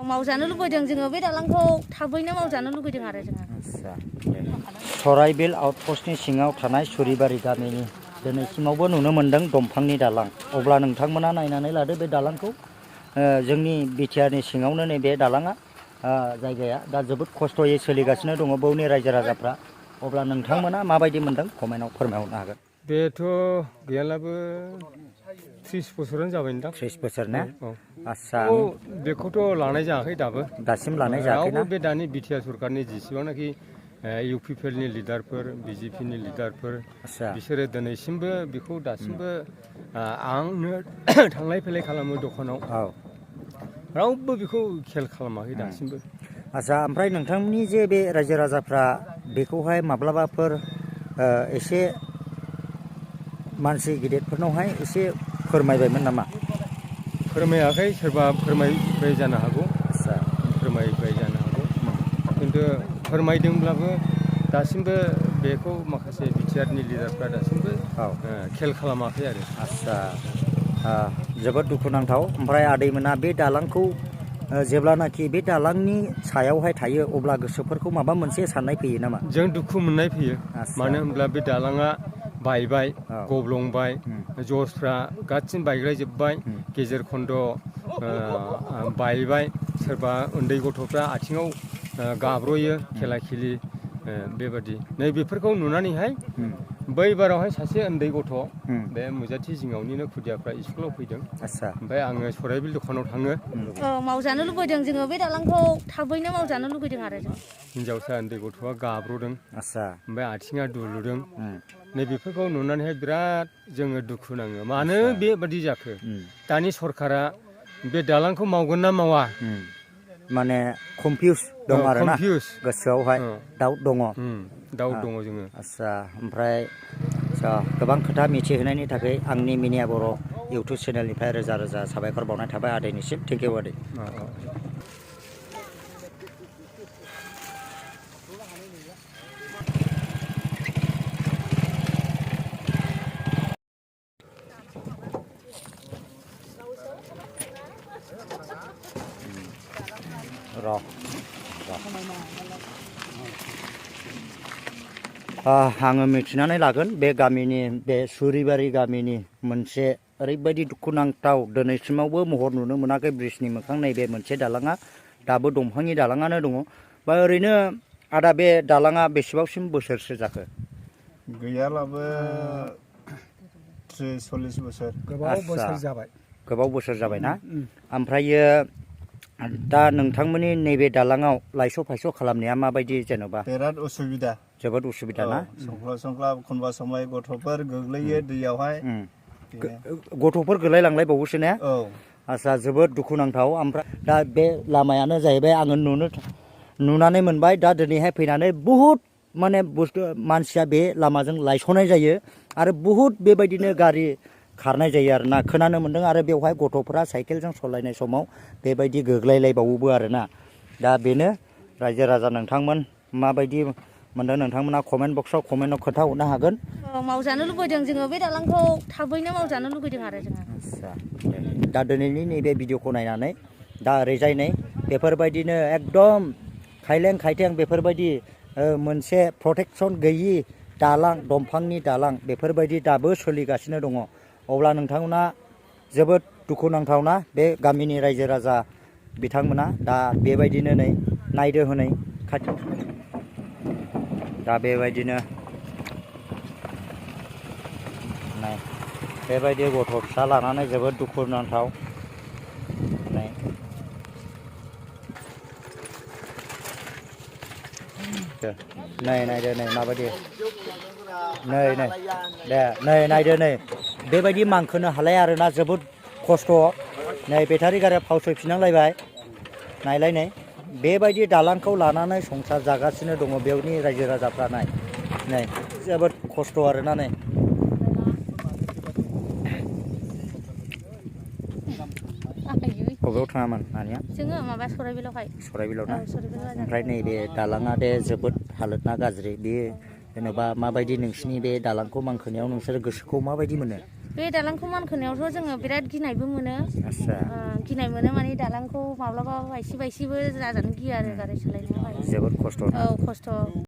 मावजानो लुबैदों जोङो बे दालांखौ थाबैनो मावजानो लुबैदों आरो जोङो। आच्छा सराइबिल आउटपस्टनि सिङाव थानाय सुरिबारि गामिनि दिनैसिमावबो नुनो मोन्दों दंफांनि दालां। अब्ला नोंथांमोना नायनानै लादो बे दालांखौ। जोंनि बिटिआरनि सिङावनो नैबे दालाङा जायगाया दा जोबोद खस्थ'यै सोलिगासिनो दङ बावनि रायजो राजाफ्रा। अब्ला नोंथांमोना माबायदि मोन्दों कमेन्टआव फोरमायहरनो हागोन। बेथ' गैयालाबो 30 बोसोरानो जाबाय नोंथां। 30 बोसोर ना? आच्छा बेखौथ' लानाय जायाखै दाबो। दासिम लानाय जायाखै ना? रावबो बे दानि बिटिआर सरकारनि जेसेबांनाखि इउपिपिएलनि लिडारफोर बिजेपिनि लिडारफोर बिसोरो दिनैसिमबो बेखौ दासिमबो आंनो थांलाय फैलाय खालामो दखानाव रावबो बेखौ खेल खालामाखै दासिमबो। आच्छा ओमफ्राय नोंथांनि जे बे रायजो राजाफ्रा बेखौहाय माब्लाबाफोर एसे मानसि गिदिरफोरनावहाय एसे फोरमायबायमोन नामा? फोरमायाखै, सोरबा फोरमायबाय जानो हागौ। आच्छा फोरमायबाय जानो हागौ। खिन्थु फोरमायदोंब्लाबो दासिमबो बेखौ माखासे बिटिआरनि लिडारफ्रा दासिमबो खेल खालामाखै आरो। आच्छा जोबोद दुखुनांथाव। ओमफ्राय आदैमोना बे दालांखौ जेब्लानाखि बे दालांनि सायावहाय थायो अब्ला गोसोफोरखौ माबा मोनसे साननाय फैयो नामा? जों दुखु मोननाय फैयो। मानो होनब्ला बे दालाङा बायबाय, गब्लंबाय, जसफ्रा गासिन बायग्रायजोब्बाय, गेजेर खन्द' बायबाय, सोरबा उन्दै गथ'फ्रा आथिङाव गाब्र'यो खेला खेलि बेबादि। नै बेफोरखौ नुनानैहाय बै बारावहाय सासे उन्दै गथ' बे मुजाथि जिङावनिनो खुदियाफ्रा स्कुलाव फैदों। ओमफ्राय आङो सराइबिल दखानाव थाङो। मावजानो लुबैदों जोङो बे दालांखौ थाबैनो मावजानो लुबैदों आरो जों। हिनजावसा उन्दै गथ'आ गाब्र'दों। आच्छा ओमफ्राय आथिङा दुलुदों। नै बेफोरखौ नुनानैहाय बिराद जोङो दुखु नाङो। मानो बेबादि जाखो? दानि सरकारा बे दालांखौ मावगोन ना मावा? माने कनफिउस दं आरो ना गोसोआवहाय दाउट दङ। दाउट दङ जोङो। आच्छा ओमफ्राय गोबां खोथा मिथिहोनायनि थाखाय आंनि मिनिया बर' इउटुब चेनेलनिफ्राय रोजा रोजा साबायखर बावनाय थाबाय आदैनिसिम। थेंक इउ आदै। आङो मिथिनानै लागोन बे गामिनि बे सुरिबारि गामिनि मोनसे ओरैबायदि दुखुनांथाव दिनैसिमावबो महर नुनो मोनाखै ब्रिजनि मोखां नैबे मोनसे दालाङा दाबो दंफांनि दालाङानो दङ। बा ओरैनो आदा बे दालाङा बेसेबांसिम बोसोरसो जाखो? गैयालाबो 30-40 बोसोर। गोबाव बोसोर जाबाय। गोबाव बोसोर जाबायना? ओमफ्रायो दा नोंथांमोननि नैबे दालाङाव लायस' फायस' खालामनाया माबायदि जेन'बा? बिराद उसुबिदा। जोबोद उसुबिदा ना? संख्ला एखनबा समाय गथ'फोर गोग्लैयो दैयावहाय। गथ'फोर गोलैलांलायबावोसो ने? आच्छा जोबोद दुखुनांथाव। ओमफ्राय दा बे लामायानो जाहैबाय आङो नुनानै मोनबाय दा दिनैहाय फैनानै बुहुद माने मानसिया बे लामाजों लायस'नाय जायो आरो बुहुद बेबायदिनो गारि खारनाय जायो आरो ना खोनानो मोन्दों। आरो बेवहाय गथ'फोरा साइकेलजों सालायनाय समाव बेबायदि गोग्लैलायबावोबो आरो ना। दा बेनो रायजो राजा नोंथांमोन माबायदि मोन्दों नोंथांमोना कमेन्ट बक्सआव कमेन्टआव खोन्थाहरनो हागोन। मावजानो लुबैदों जोङो बे दालांखौ थाबैनो मावजानो लुबैदों आरो जोङो। आच्छा दा दिनैनि नैबे भिडिअखौ नायनानै दा ओरैजाय नै बेफोरबायदिनो एकदम खायलें खायथें बेफोरबायदि मोनसे प्रटेकसन गैयि दालां दंफांनि दालां बेफोरबायदि दाबो सोलिगासिनो दङ। अब्ला नोंथांमोना जोबोद दुखुनांथावना बे गामिनि रायजो राजा बिथांमोना दा बेबायदिनो नै नायदो हनै दा बेबायदिनो बेबायदि गथ' फिसा लानानै जोबोद दुखुनांथाव। नै नायदो नै माबायदि नै नायदो नै बेबायदि मानखोनो हालाय आरोना जोबोद खस्थ'। नै बेटारि गारिया फाव सैफिननांलायबाय नायलाय नै बेबायदि दालांखौ लानानै संसार जागासिनो दङ बेवनि रायजो राजाफ्रा। नै जोबोद खस्थ' आरोना नै बबेयाव थाङामोन नानिया? जोङो माबा सराइबिलावहाय। सराइबिलाव ना? ओमफ्राय नैबे दालाङा दे जोबोद हालोदना गाज्रि। बेयो जेनेबा माबायदि नोंसिनि बे दालांखौ मानखोनायाव नोंसोर गोसोखौ माबायदि मोनो? बे दालांखौ मानखोनायावथ' जोङो बिराद गिनायबो मोनो आदसा गिनाय मोनो माने दालांखौ माब्लाबा बायसिबो जाजानो गियो आरो गारि सालायनायावहाय जोबोद खस्थ' औ खस्थ'